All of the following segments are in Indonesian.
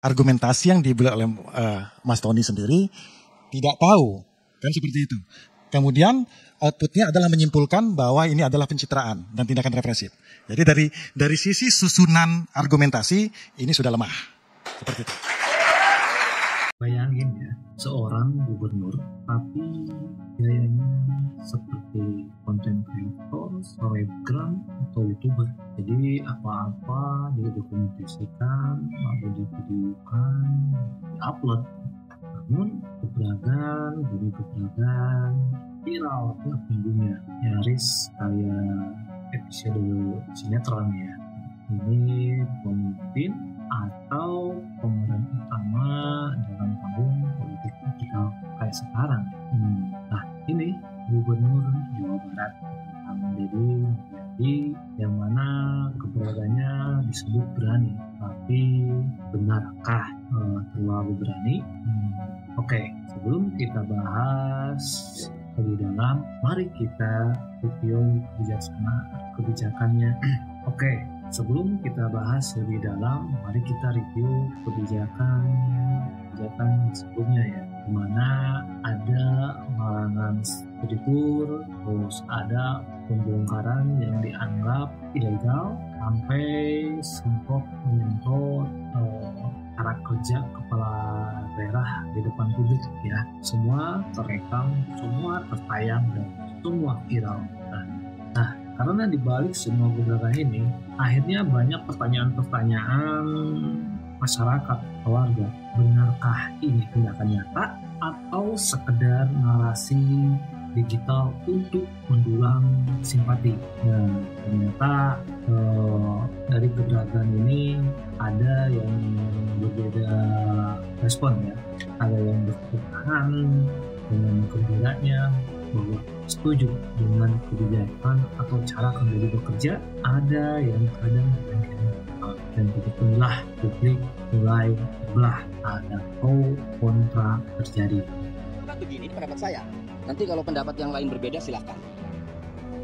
argumentasi yang dibuat oleh Mas Tony sendiri tidak tahu, kan seperti itu. Kemudian outputnya adalah menyimpulkan bahwa ini adalah pencitraan dan tindakan represif. Jadi dari sisi susunan argumentasi ini sudah lemah, seperti itu. Bayangin ya, seorang gubernur tapi gayanya seperti konten kreator, selebgram, atau youtuber. Jadi apa-apa didokumentasikan, lalu divideokan, diupload. Namun gebragan, viral tiap minggunya, nyaris kayak episode sinetron ya. Ini pemimpin atau pemeran utama dalam panggung politik kita kayak sekarang. Nah ini Gubernur Jawa Barat Kang Deddy Mulyadi, yang mana gebragannya disebut berani, tapi benarkah terlalu berani? Oke, sebelum kita bahas lebih dalam, mari kita review kebijakannya. Oke, sebelum kita bahas lebih dalam, mari kita review kebijakan sebelumnya ya, di mana ada larangan studi tour, terus ada pembongkaran yang dianggap ilegal, sampai sempat menyentuh cara kerja kepala daerah di depan publik ya. Semua terekam, semua tertayang, dan semua viral. Nah, karena dibalik semua gebrakan ini, akhirnya banyak pertanyaan-pertanyaan masyarakat, keluarga. Benarkah ini tindakan nyata atau sekedar narasi digital untuk mendulang simpati? Nah, ternyata dari gebrakan ini ada yang berbeda respon ya. Ada yang bertahan dengan gembiranya bahwa setuju dengan kebijakan atau cara kembali bekerja. Ada yang kadang dan begitulah publik mulai belah, ada pro kontra terjadi. Begini pendapat saya. Nanti kalau pendapat yang lain berbeda silahkan.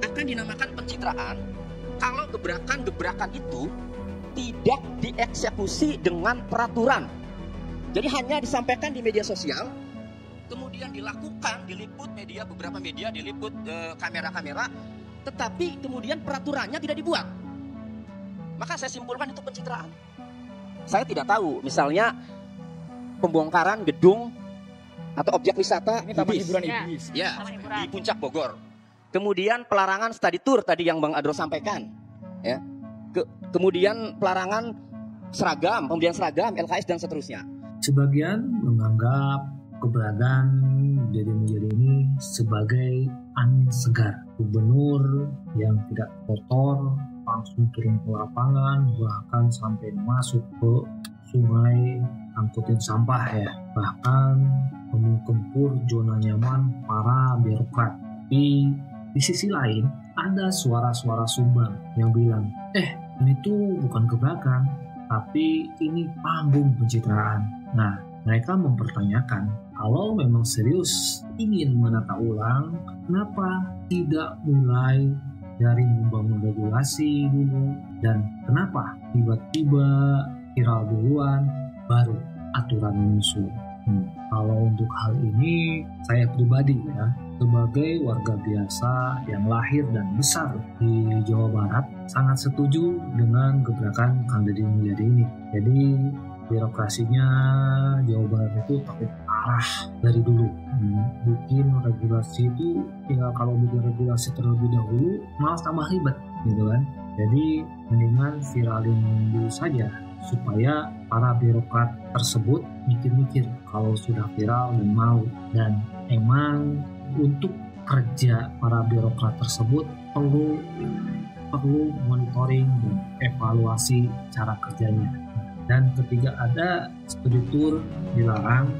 Akan dinamakan pencitraan kalau gebrakan-gebrakan itu tidak dieksekusi dengan peraturan. Jadi hanya disampaikan di media sosial, kemudian dilakukan, diliput media, beberapa media diliput kamera-kamera, tetapi kemudian peraturannya tidak dibuat. Maka saya simpulkan itu pencitraan. Saya tidak tahu, misalnya pembongkaran gedung atau objek wisata ini taman hiburan iblis. Ya, di Puncak Bogor. Kemudian pelarangan study tour tadi yang Bang Adro sampaikan. Ya. Kemudian pelarangan seragam, pembelian seragam, LKS dan seterusnya. Sebagian menganggap keberadaan Deddy Mulyadi ini sebagai angin segar. Gubernur yang tidak kotor, langsung turun ke lapangan, bahkan sampai masuk ke sungai, angkutin sampah ya. Bahkan menggempur zona nyaman para birokrat. Tapi di sisi lain ada suara-suara sumbang yang bilang, ini tuh bukan gebrakan, tapi ini panggung pencitraan. Nah, mereka mempertanyakan, kalau memang serius ingin menata ulang, kenapa tidak mulai dari membangun regulasi dulu, dan kenapa tiba-tiba viral duluan baru aturan menyusul? Kalau untuk hal ini, saya pribadi ya, sebagai warga biasa yang lahir dan besar di Jawa Barat, sangat setuju dengan gebrakan Kang Deddy Mulyadi ini. Jadi birokrasinya Jawa Barat itu tapi parah dari dulu. Bikin regulasi itu, ya kalau bikin regulasi terlebih dahulu malah tambah ribet gitu kan. Jadi mendingan viralin dulu saja, supaya para birokrat tersebut mikir-mikir kalau sudah viral dan mau. Dan emang untuk kerja para birokrat tersebut perlu monitoring dan evaluasi cara kerjanya. Dan ketika ada studi tour dilarang,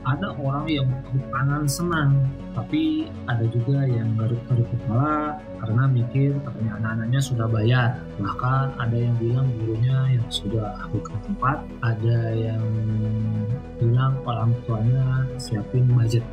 ada orang yang bertepuk tangan senang, tapi ada juga yang garuk-garuk kepala karena mikir katanya anak-anaknya sudah bayar. Bahkan ada yang bilang gurunya yang sudah buka tempat, ada yang bilang orang tuanya siapin budget.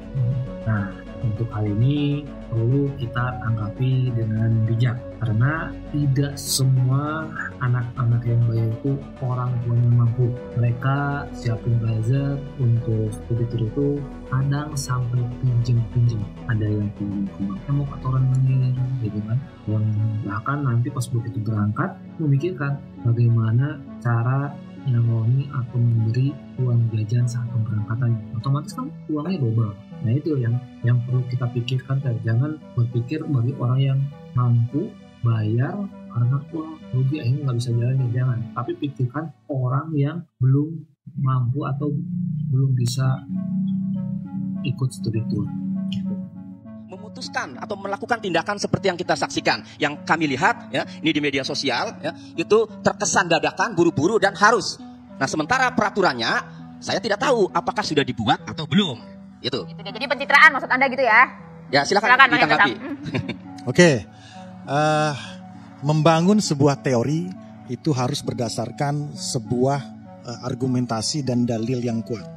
Nah, Untuk hal ini perlu kita tanggapi dengan bijak, karena tidak semua anak-anak yang baik itu orang tuanya mampu. Mereka siapin belajar untuk studi tour itu kadang sampai pinjem-pinjem. Ada yang pinjem ke mau katoran menir, gitu kan. Yang bahkan nanti pas begitu berangkat memikirkan bagaimana cara nyangoni atau memberi uang jajan saat pemberangkatan. Otomatis kan uangnya double. Nah itu yang perlu kita pikirkan, jangan berpikir bagi orang yang mampu bayar karena wah rugi akhirnya nggak bisa jalan, ya jangan. Tapi pikirkan orang yang belum mampu atau belum bisa ikut studi tour. Memutuskan atau melakukan tindakan seperti yang kita saksikan, yang kami lihat ya, ini di media sosial ya, itu terkesan dadakan, buru-buru dan harus. Nah sementara peraturannya saya tidak tahu apakah sudah dibuat atau belum. Itu dia. Jadi pencitraan maksud Anda gitu ya? Ya silakan ditanggapi. Oke, membangun sebuah teori itu harus berdasarkan sebuah argumentasi dan dalil yang kuat.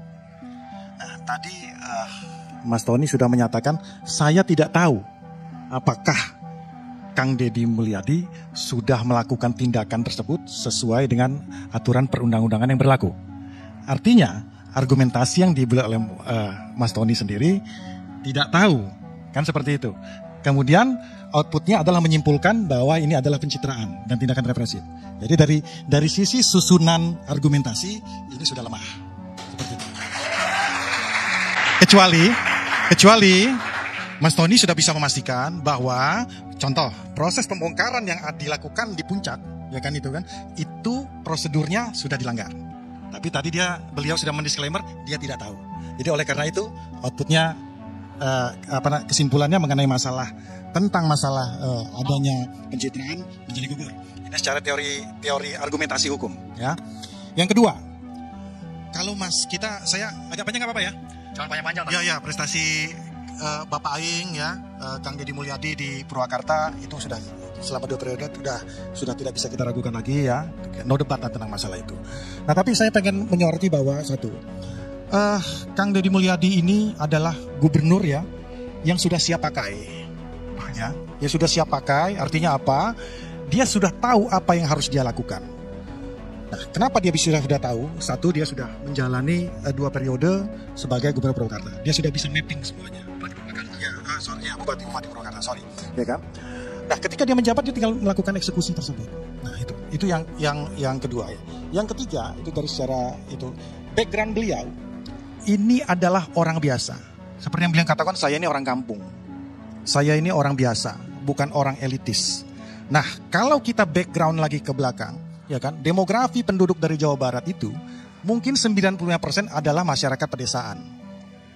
Nah, tadi Mas Tony sudah menyatakan saya tidak tahu apakah Kang Deddy Mulyadi sudah melakukan tindakan tersebut sesuai dengan aturan perundang-undangan yang berlaku. Artinya argumentasi yang dibuat oleh Mas Tony sendiri tidak tahu, kan seperti itu. Kemudian outputnya adalah menyimpulkan bahwa ini adalah pencitraan dan tindakan represif. Jadi dari sisi susunan argumentasi ini sudah lemah. Seperti itu. Kecuali Mas Tony sudah bisa memastikan bahwa contoh proses pembongkaran yang dilakukan di puncak, ya kan itu prosedurnya sudah dilanggar. Tapi tadi beliau sudah mendisklaimer dia tidak tahu. Jadi oleh karena itu outputnya kesimpulannya mengenai tentang masalah adanya pencitraan menjadi gugur. Ini secara teori argumentasi hukum ya. Yang kedua, kalau saya agak panjang nggak apa-apa ya? Jangan panjang-panjang. Ya prestasi Bapak Aing ya, Kang Deddy Mulyadi di Purwakarta itu sudah selama 2 periode sudah tidak bisa kita ragukan lagi ya, no debat tentang masalah itu. Nah tapi saya pengen menyoroti bahwa satu, Kang Deddy Mulyadi ini adalah gubernur ya, yang sudah siap pakai, ya sudah siap pakai. Artinya apa? Dia sudah tahu apa yang harus dia lakukan. Nah, kenapa dia sudah tahu? Satu, dia sudah menjalani 2 periode sebagai gubernur Purwakarta. Dia sudah bisa mapping semuanya. Bupati Purwakarta, ya kan? Nah, ketika dia menjabat dia tinggal melakukan eksekusi tersebut. Nah, itu yang kedua ya. Yang ketiga itu dari secara background beliau ini adalah orang biasa. Seperti yang beliau katakan, saya ini orang kampung. Saya ini orang biasa, bukan orang elitis. Nah, kalau kita background lagi ke belakang, ya kan? Demografi penduduk dari Jawa Barat itu mungkin 95% adalah masyarakat pedesaan.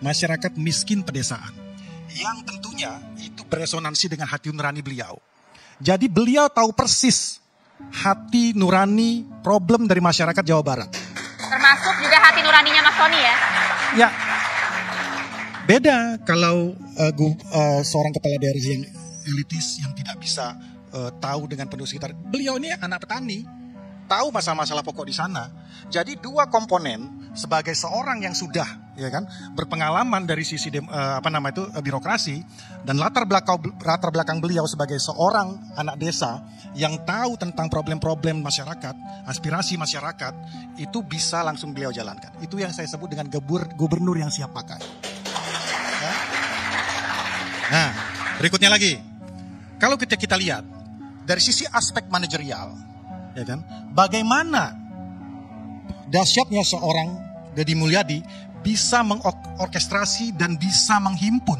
Masyarakat miskin pedesaan. Yang tentunya itu beresonansi dengan hati nurani beliau. Jadi beliau tahu persis hati nurani problem dari masyarakat Jawa Barat. Termasuk juga hati nuraninya Mas Tony ya? Ya, beda kalau seorang kepala daerah yang elitis yang tidak bisa tahu dengan penduduk sekitar. Beliau ini anak petani, tahu masalah-masalah pokok di sana. Jadi 2 komponen sebagai seorang yang sudah berpengalaman dari sisi birokrasi dan latar belakang beliau sebagai seorang anak desa yang tahu tentang problem-problem masyarakat, aspirasi masyarakat, itu bisa langsung beliau jalankan. Itu yang saya sebut dengan gubernur yang siap pakai. Ya? Nah, berikutnya lagi. Kalau kita lihat dari sisi aspek manajerial, ya kan? Bagaimana dahsyatnya seorang Deddy Mulyadi bisa mengorkestrasi dan bisa menghimpun,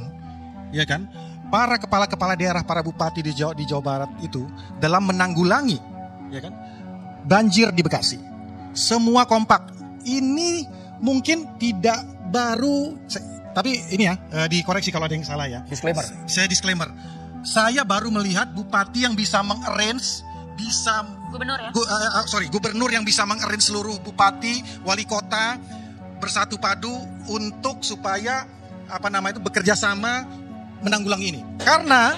ya kan, para kepala-kepala daerah, para bupati di Jawa Barat itu dalam menanggulangi, ya kan, banjir di Bekasi. Semua kompak. Ini mungkin tidak baru, tapi ini ya dikoreksi kalau ada yang salah ya. Disclaimer. Saya disclaimer. Saya baru melihat bupati yang bisa mengarrange, gubernur ya? Gubernur yang bisa mengarrange seluruh bupati, wali kota bersatu padu untuk supaya bekerja sama menanggulangi ini. Karena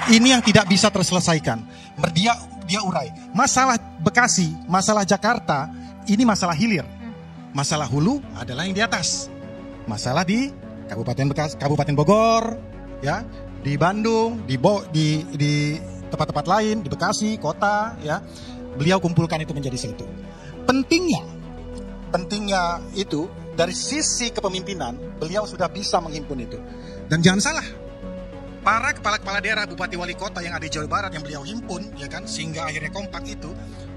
ini yang tidak bisa terselesaikan. Dia urai. Masalah Bekasi, masalah Jakarta, ini masalah hilir. Masalah hulu adalah yang di atas. Masalah di Kabupaten Bogor, ya, di Bandung, di tempat-tempat lain, di Bekasi, kota, ya. Beliau kumpulkan itu menjadi satu. Pentingnya itu dari sisi kepemimpinan, beliau sudah bisa menghimpun itu. Dan jangan salah, para kepala-kepala daerah, bupati, wali kota yang ada di Jawa Barat yang beliau himpun, ya kan, sehingga akhirnya kompak itu,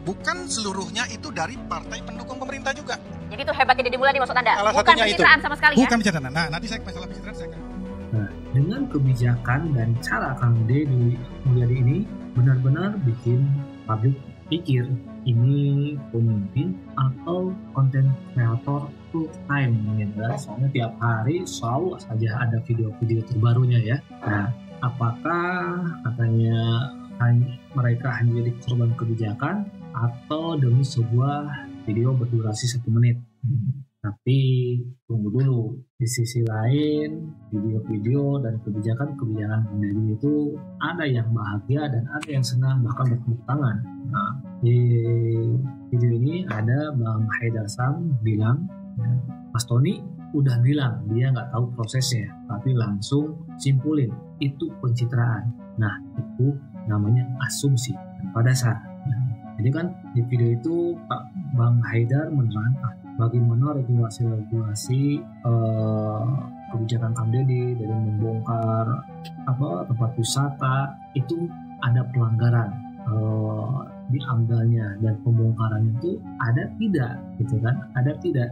bukan seluruhnya itu dari partai pendukung pemerintah juga. Jadi itu hebatnya Deddy Mulyadi maksud Anda? Salah bukan pencitraan sama sekali bukan ya? pencitraan. Nah, nanti saya masalah pencitraan saya akan. Nah, dengan kebijakan dan cara Kang Deddy Mulyadi ini benar-benar bikin publik pikir ini pemimpin atau konten kreator full time gitu. Soalnya tiap hari selalu saja ada video-video terbarunya ya. Nah, apakah katanya mereka hanya jadi korban kebijakan atau demi sebuah video berdurasi 1 menit? Tapi tunggu dulu, di sisi lain video-video dan kebijakan-kebijakan Deddy itu ada yang bahagia dan ada yang senang, bahkan bertepuk tangan. Nah, di video ini ada Bang Haidar Sam bilang, Mas Tony udah bilang dia nggak tahu prosesnya, tapi langsung simpulin itu pencitraan. Nah, itu namanya asumsi tanpa dasar. Jadi kan di video itu Pak Bang Haidar menerangkan bagaimana regulasi kebijakan Kang Deddy dari membongkar tempat wisata itu ada pelanggaran diambilnya, dan pembongkarannya itu ada tidak gitu kan, ada tidak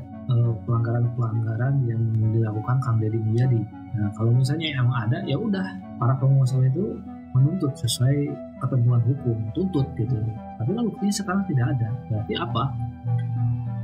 pelanggaran-pelanggaran yang dilakukan Kang Deddy Mulyadi. Nah, kalau misalnya emang ada, ya udah para pengusaha itu menuntut sesuai ketentuan hukum, tuntut gitu. Tapi kan buktinya sekarang tidak ada. Berarti apa?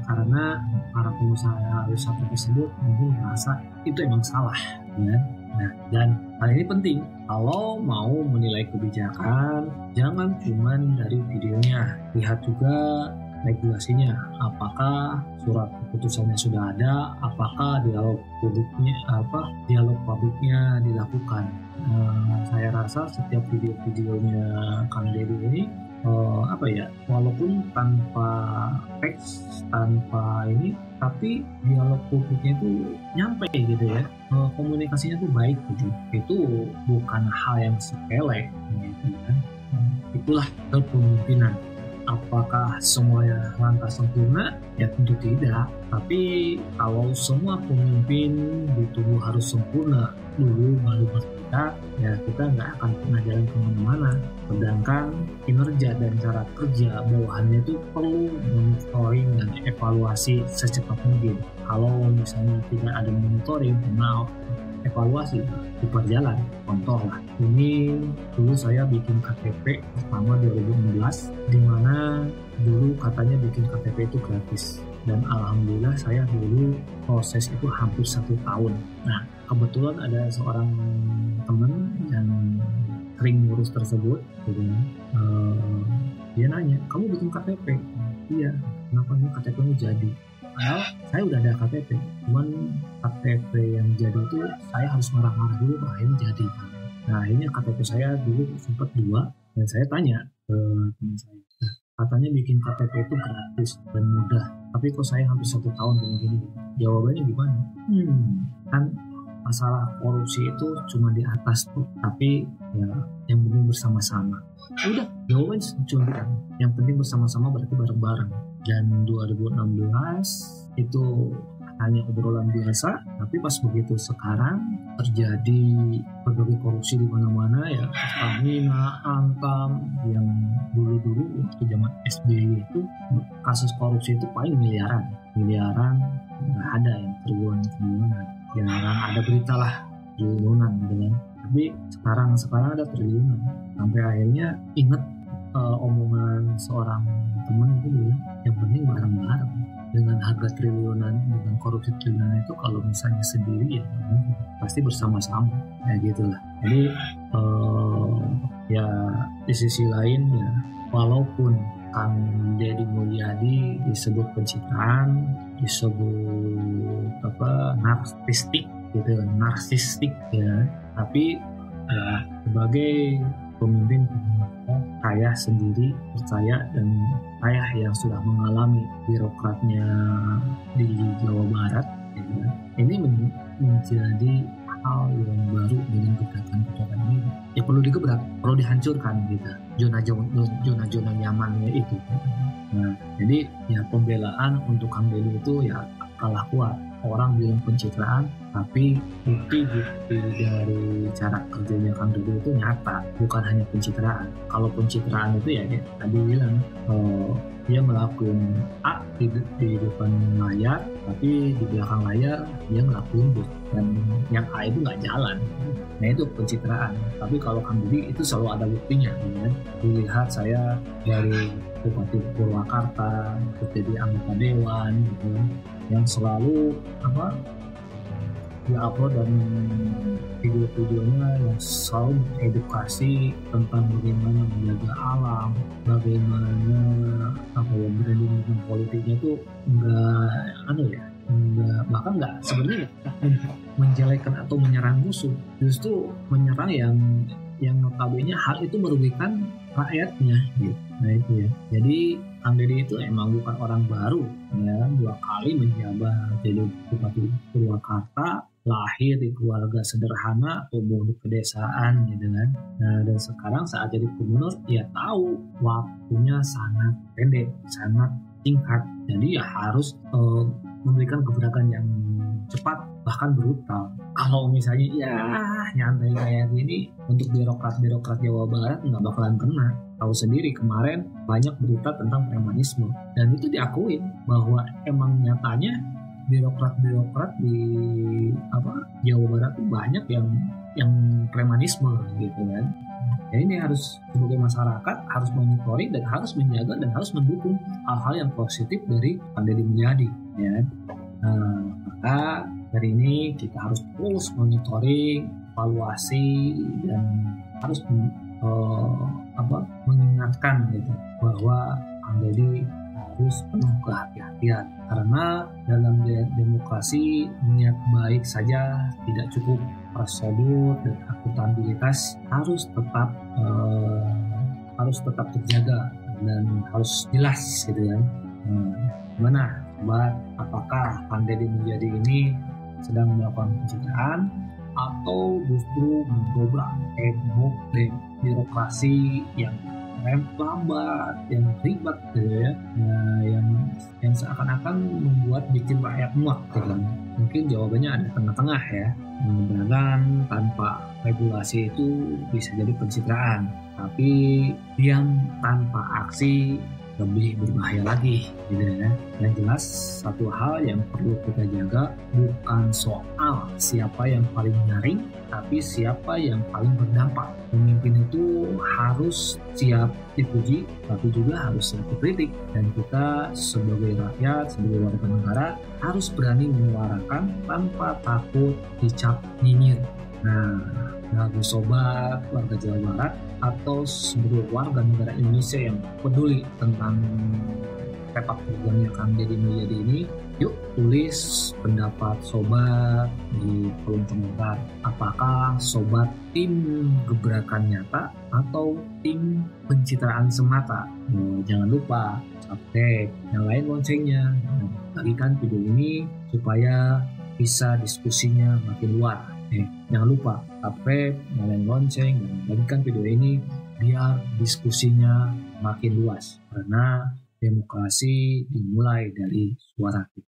Karena para pengusaha wisata tersebut mungkin merasa itu emang salah, ya. Nah, dan hal ini penting. Kalau mau menilai kebijakan, jangan cuma dari videonya, lihat juga regulasinya. Apakah surat keputusannya sudah ada? Apakah dialog publiknya dilakukan? Saya rasa setiap video-videonya Kang Deddy ini walaupun tanpa teks, tanpa ini, tapi dialog publiknya itu nyampe gitu ya, komunikasinya tuh baik gitu. Itu bukan hal yang sepele gitu kan. Itulah kepemimpinan. Apakah semuanya lantas sempurna? Ya tentu tidak. Tapi kalau semua pemimpin dituduh harus sempurna dulu baru bertindak, ya kita nggak akan pernah jalan kemana-mana. Sedangkan kinerja dan cara kerja bawahannya itu perlu monitoring dan evaluasi secepat mungkin. Kalau misalnya tidak ada monitoring, evaluasi diperjalan. Contoh lah, ini dulu saya bikin KTP pertama 2016, di mana dulu katanya bikin KTP itu gratis, dan alhamdulillah saya dulu proses itu hampir 1 tahun. Nah, kebetulan ada seorang teman yang sering ngurus tersebut, gitu. Dia nanya, kamu bikin KTP? Iya, kenapa ini KTP-mu jadi? Padahal saya udah ada KTP, cuman KTP yang jadi itu saya harus marah-marah dulu, akhirnya jadi. Nah, ini KTP saya dulu sempat 2, dan saya tanya ke teman saya, katanya bikin KTP itu gratis dan mudah, tapi kok saya hampir 1 tahun gini-gini. Jawabannya gimana? Kan masalah korupsi itu cuma di atas tuh, tapi ya yang penting bersama-sama. Udah, jawabannya cuma yang penting bersama-sama, berarti bareng-bareng. Dan 2016 itu hanya obrolan biasa, tapi pas begitu sekarang terjadi berbagai korupsi di mana-mana ya, Pertamina, Antam, yang dulu waktu zaman SBY itu kasus korupsi itu paling miliaran, nggak ada yang triliunan, jarang ada berita lah triliunan gitu kan. Tapi sekarang ada triliunan, sampai akhirnya inget omongan seorang teman itu bilang, yang penting bareng-bareng. Dengan harga triliunan, dengan korupsi triliunan itu, kalau misalnya sendiri ya pasti bersama-sama, kayak gitulah. Jadi ya di sisi lain ya, walaupun Kang Deddy Mulyadi disebut pencitraan, disebut narsistik ya, tapi ya sebagai pemimpin saya sendiri percaya, dan saya yang sudah mengalami birokratnya di Jawa Barat, ya, ini menjadi hal yang baru dengan gerakan-gerakan ini. Ya perlu digebrak, perlu dihancurkan gitu. Zona nyamannya itu. Nah, jadi ya pembelaan untuk Kang Deddy itu ya kalah kuat. Orang bilang pencitraan, tapi bukti-bukti dari cara kerjanya Kang Deddy itu nyata, bukan hanya pencitraan. Kalau pencitraan itu ya tadi bilang dia melakukan A di depan layar, tapi di belakang layar dia ngelakuin B, dan yang A itu nggak jalan. Nah itu pencitraan. Tapi kalau Kang Deddy itu selalu ada buktinya, ya. Dilihat saya dari Bupati Purwakarta, jadi anggota dewan, gitu, yang selalu diupload dan video-videonya yang selalu edukasi tentang bagaimana menjaga alam, bagaimana branding politiknya itu bahkan nggak sebenarnya menjelekan atau menyerang musuh, justru menyerang yang notabene hal itu merugikan rakyatnya gitu. Nah itu ya, jadi Kang Deddy itu emang bukan orang baru ya, 2 kali menjabat jadi Bupati Purwakarta, lahir di keluarga sederhana, tumbuh di pedesaan gitu kan. Nah dan sekarang saat jadi gubernur ya tahu waktunya sangat pendek, sangat singkat, jadi ya harus memberikan gebrakan yang cepat bahkan brutal. Kalau misalnya ya nyantai kayak gini, untuk birokrat Jawa Barat nggak bakalan kena. Tahu sendiri kemarin banyak berita tentang premanisme, dan itu diakuin bahwa emang nyatanya birokrat di Jawa Barat tuh banyak yang premanisme gitu kan. Jadi ini harus sebagai masyarakat harus monitoring dan harus menjaga dan harus mendukung hal-hal yang positif dari Kang Deddy Mulyadi ya. Nah, maka dari ini kita harus terus monitoring, evaluasi, dan harus mengingatkan gitu bahwa Kang Deddy harus penuh kehati-hatian, karena dalam demokrasi niat baik saja tidak cukup, prosedur dan akuntabilitas harus tetap terjaga dan harus jelas gitu kan. Gimana sobat, apakah Kang Deddy Mulyadi ini sedang melakukan pencitraan atau justru mendobrak tembok birokrasi yang lambat, yang ribet gitu ya, yang seakan-akan bikin rakyat muak gitu. Mungkin jawabannya ada tengah-tengah ya. Mudah-mudahan tanpa regulasi itu bisa jadi pencitraan, tapi diam tanpa aksi lebih berbahaya lagi gitu ya. Yang jelas satu hal yang perlu kita jaga bukan soal siapa yang paling nyaring, tapi siapa yang paling berdampak. Pemimpin itu harus siap dipuji, tapi juga harus siap dikritik, dan kita sebagai rakyat, sebagai warga negara harus berani menyuarakan tanpa takut dicap nyinyir. Nah, bagi sobat warga Jawa Barat atau seluruh warga negara Indonesia yang peduli tentang sepak terjangnya Kang Deddy Mulyadi ini, yuk tulis pendapat sobat di kolom komentar. Apakah sobat tim gebrakan nyata atau tim pencitraan semata? Jangan lupa subscribe, nyalain loncengnya, bagikan video ini supaya bisa diskusinya makin luas. Jangan lupa subscribe, nyalain lonceng, dan bagikan video ini biar diskusinya makin luas, karena demokrasi dimulai dari suara kita.